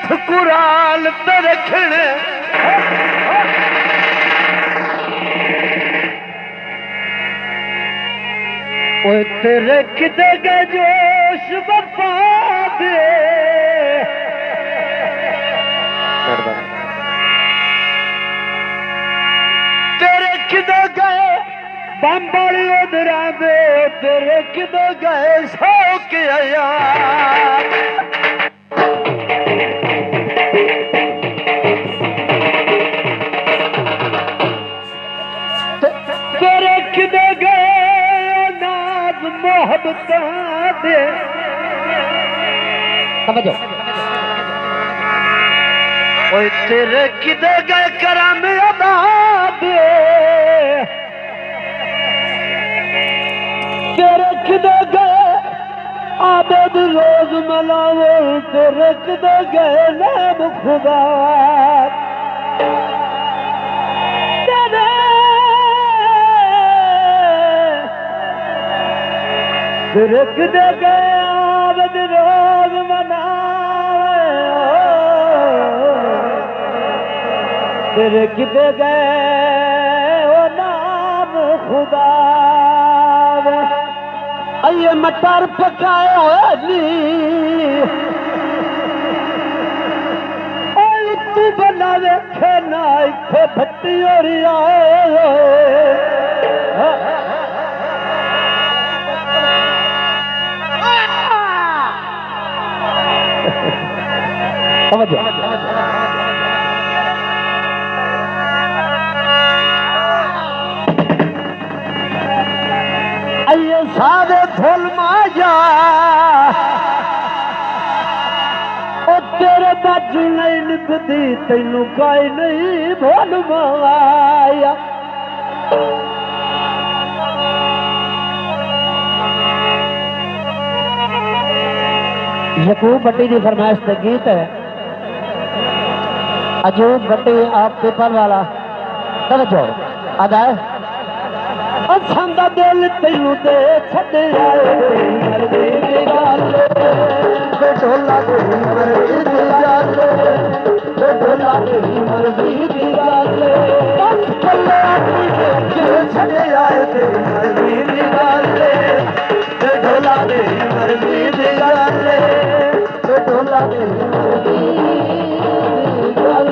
हथ कुराल ते रखने तेरे किते गए जोश वफा दे तेरे किते गए बम्बड़ी उधरा दे तेरे किते गए सौ के यार तेरे किते गए मोहब्बत दे समझो ओए तेरे किदे गए करम अदा दे तेरे किदे गए आबद रोज मनावे तेरे किदे गए नाम खुदा तेरे किदे गए आबद रोज मनावे तेरे किदे गए ओ नाम खुदा अये मटर पकाए हुए नी तू बना वेखे ना इत्थे भट्टी होरी आए समझो अये सारे फुल माया ओ तेरे बाजू नहीं निभदी तेनू कोई नहीं भूल माया यकूब भट्टी की फरमाइश का गीत है अजूब भट्टी आप पीपल वाला समझो अदाए संदा दिल तेनू दे छड़े आए मरदी दी गल ढोला दी मरदी दी गल ढोला दी मरदी दी गल कल्ले अपनी छड़े आए ते मरदी दी गल ढोला दी मरदी दी गल ढोला दी मरदी दी गल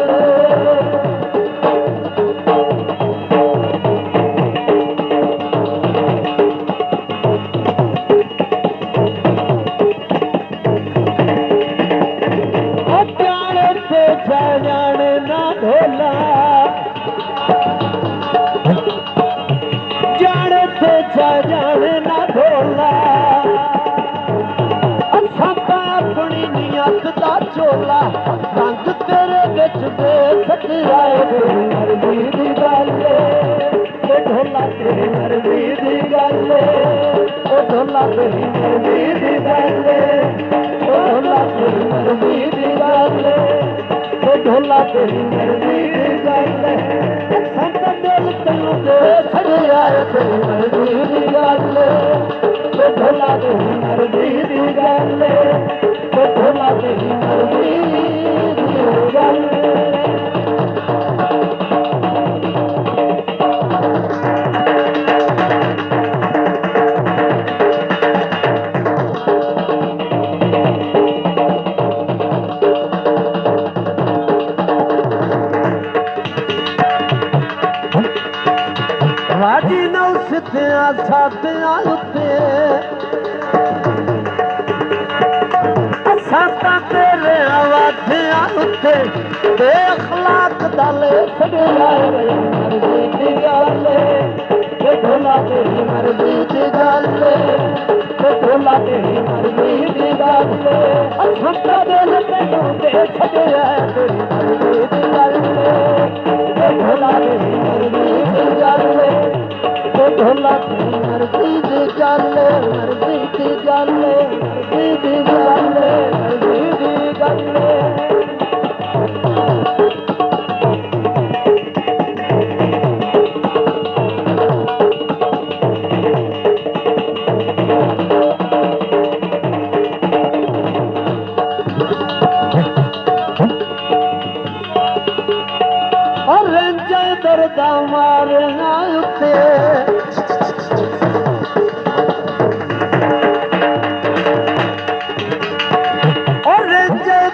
रंग तेरे बिच दे सजाए मरदी दी गल ढोला तेरी मरदी दी गल ढोला तेरी मरदी दी गल ढोला तेरी मरदी दी गल ढोला तेरी मरदी दी गल संत दिल तेनू दे छड़ाए तेरी मरदी दी गल ढोला तेरी मरदी दी गल ढोला तेरी मरदी दी गल राजी नौ सिद्धियां साथियां उत्ते साता तेरे वादियां उत्ते बेअखलाक दाले छड़ाए मरदी दी गल ढोला तेरी मरदी दी गल ढोला तेरी मरदी दी गल संता दिल तेनू दे छड़ाए तेरी मरदी दी गल ढोला तेरी मरदी दी गल ढोला तेरी मरदी दी गल मरदी दी गल मरदी दी गल मरदी दी गल दर्दा मारना उत्ते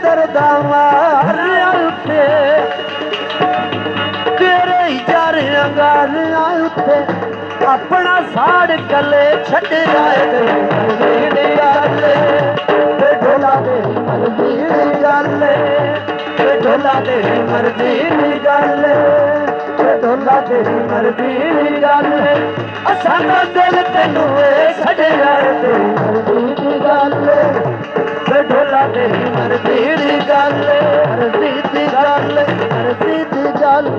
दर्दा मारना उत्ते तेरे यार गालियां उत्ते अपना साड़ कले छड़ आए ढोला तेरी मर्जी गल ढोला तेरी मर्जी गल ढोला तेरी मर्जी गल असां दा दिल तेनू छड़ आए तेरी मर्जी गल ढोला तेरी मर्जी गल मर्जी गल मर्जी गल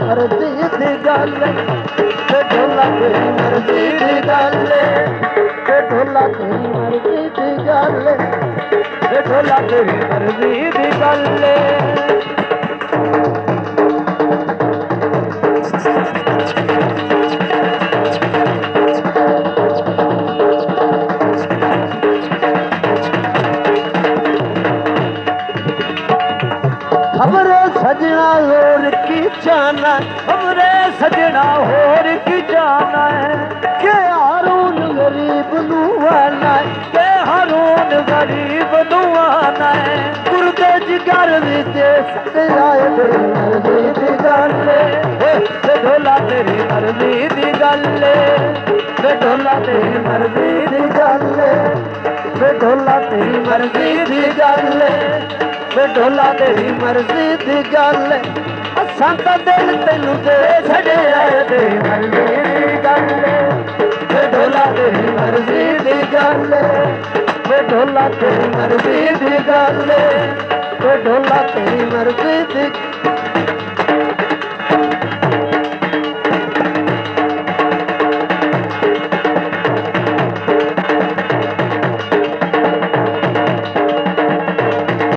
मर्जी गल ढोला तेरी मर्जी गल ढोला तेरी मर्जी गल ढोला तेरी मर्जी गल खबरे सजना होर की जाना खबरे सजना होर की जाना है के हारून गरीब नुआना है के हारून गरीब नुआना है गुरदे जिगर विच सजाए तेरी मर्जी दी गल ढोला तेरी मर्जी दी गल ढोला तेरी मर्जी दी गल ढोला तेरी मर्जी दी गल ढोला तेरी मर्जी दी गल असां दा दिल तैनू दे छड़े आए तेरी मर्जी दी गल ढोला तेरी मर्जी दी गल ढोला तेरी मर्जी दी गल ढोला तेरी मर्जी दी